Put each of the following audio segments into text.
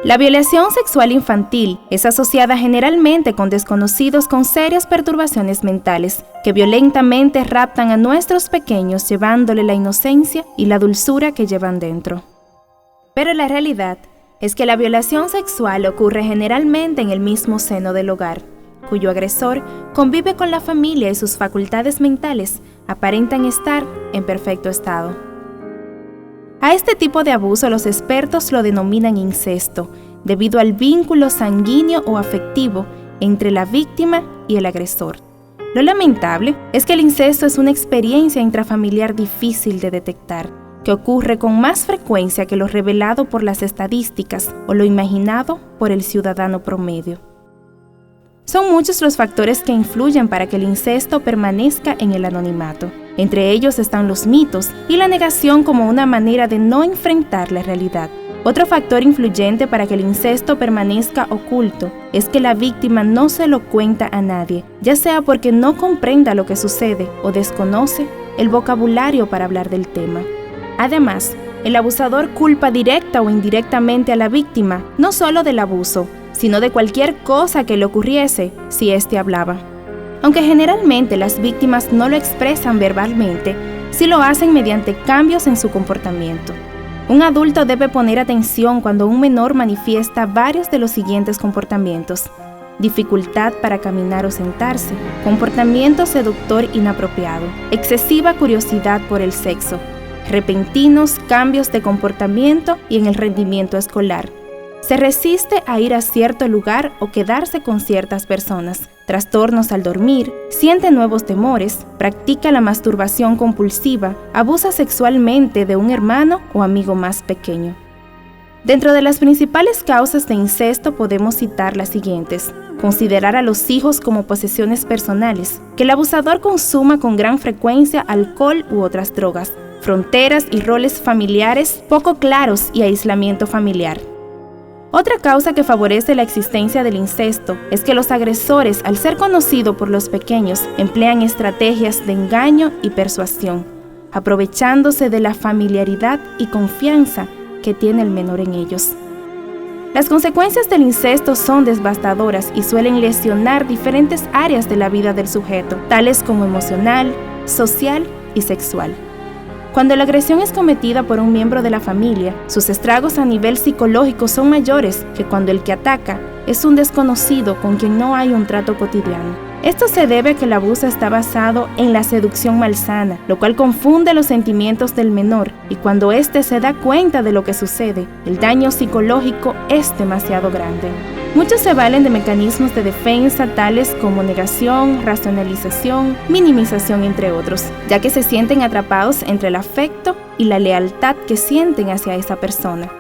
La violación sexual infantil es asociada generalmente con desconocidos con serias perturbaciones mentales que violentamente raptan a nuestros pequeños llevándole la inocencia y la dulzura que llevan dentro. Pero la realidad es que la violación sexual ocurre generalmente en el mismo seno del hogar, cuyo agresor convive con la familia y sus facultades mentales aparentan estar en perfecto estado. A este tipo de abuso los expertos lo denominan incesto, debido al vínculo sanguíneo o afectivo entre la víctima y el agresor. Lo lamentable es que el incesto es una experiencia intrafamiliar difícil de detectar, que ocurre con más frecuencia que lo revelado por las estadísticas o lo imaginado por el ciudadano promedio. Son muchos los factores que influyen para que el incesto permanezca en el anonimato. Entre ellos están los mitos y la negación como una manera de no enfrentar la realidad. Otro factor influyente para que el incesto permanezca oculto es que la víctima no se lo cuenta a nadie, ya sea porque no comprenda lo que sucede o desconoce el vocabulario para hablar del tema. Además, el abusador culpa directa o indirectamente a la víctima, no solo del abuso, sino de cualquier cosa que le ocurriese si éste hablaba. Aunque generalmente las víctimas no lo expresan verbalmente, sí lo hacen mediante cambios en su comportamiento. Un adulto debe poner atención cuando un menor manifiesta varios de los siguientes comportamientos: dificultad para caminar o sentarse, comportamiento seductor inapropiado, excesiva curiosidad por el sexo, repentinos cambios de comportamiento y en el rendimiento escolar. Se resiste a ir a cierto lugar o quedarse con ciertas personas, trastornos al dormir, siente nuevos temores, practica la masturbación compulsiva, abusa sexualmente de un hermano o amigo más pequeño. Dentro de las principales causas de incesto podemos citar las siguientes: considerar a los hijos como posesiones personales, que el abusador consuma con gran frecuencia alcohol u otras drogas, fronteras y roles familiares poco claros y aislamiento familiar. Otra causa que favorece la existencia del incesto es que los agresores, al ser conocidos por los pequeños, emplean estrategias de engaño y persuasión, aprovechándose de la familiaridad y confianza que tiene el menor en ellos. Las consecuencias del incesto son devastadoras y suelen lesionar diferentes áreas de la vida del sujeto, tales como emocional, social y sexual. Cuando la agresión es cometida por un miembro de la familia, sus estragos a nivel psicológico son mayores que cuando el que ataca es un desconocido con quien no hay un trato cotidiano. Esto se debe a que el abuso está basado en la seducción malsana, lo cual confunde los sentimientos del menor, y cuando éste se da cuenta de lo que sucede, el daño psicológico es demasiado grande. Muchos se valen de mecanismos de defensa tales como negación, racionalización, minimización, entre otros, ya que se sienten atrapados entre el afecto y la lealtad que sienten hacia esa persona.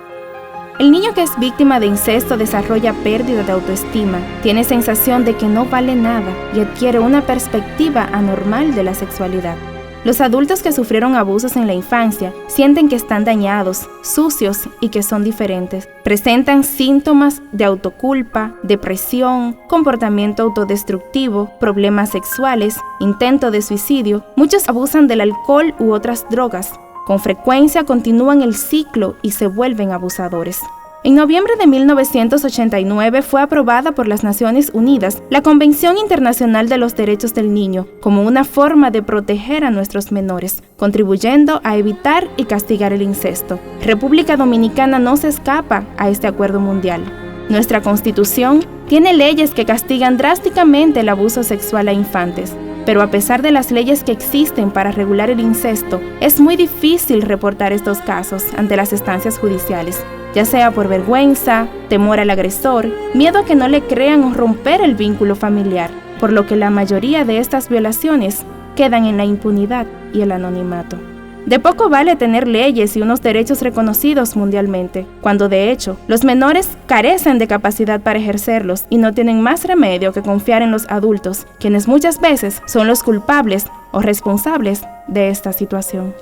El niño que es víctima de incesto desarrolla pérdida de autoestima, tiene sensación de que no vale nada y adquiere una perspectiva anormal de la sexualidad. Los adultos que sufrieron abusos en la infancia sienten que están dañados, sucios y que son diferentes. Presentan síntomas de autoculpa, depresión, comportamiento autodestructivo, problemas sexuales, intento de suicidio. Muchos abusan del alcohol u otras drogas. Con frecuencia continúan el ciclo y se vuelven abusadores. En noviembre de 1989 fue aprobada por las Naciones Unidas la Convención Internacional de los Derechos del Niño como una forma de proteger a nuestros menores, contribuyendo a evitar y castigar el incesto. República Dominicana no se escapa a este acuerdo mundial. Nuestra Constitución tiene leyes que castigan drásticamente el abuso sexual a infantes. Pero a pesar de las leyes que existen para regular el incesto, es muy difícil reportar estos casos ante las instancias judiciales, ya sea por vergüenza, temor al agresor, miedo a que no le crean o romper el vínculo familiar, por lo que la mayoría de estas violaciones quedan en la impunidad y el anonimato. De poco vale tener leyes y unos derechos reconocidos mundialmente, cuando de hecho los menores carecen de capacidad para ejercerlos y no tienen más remedio que confiar en los adultos, quienes muchas veces son los culpables o responsables de esta situación.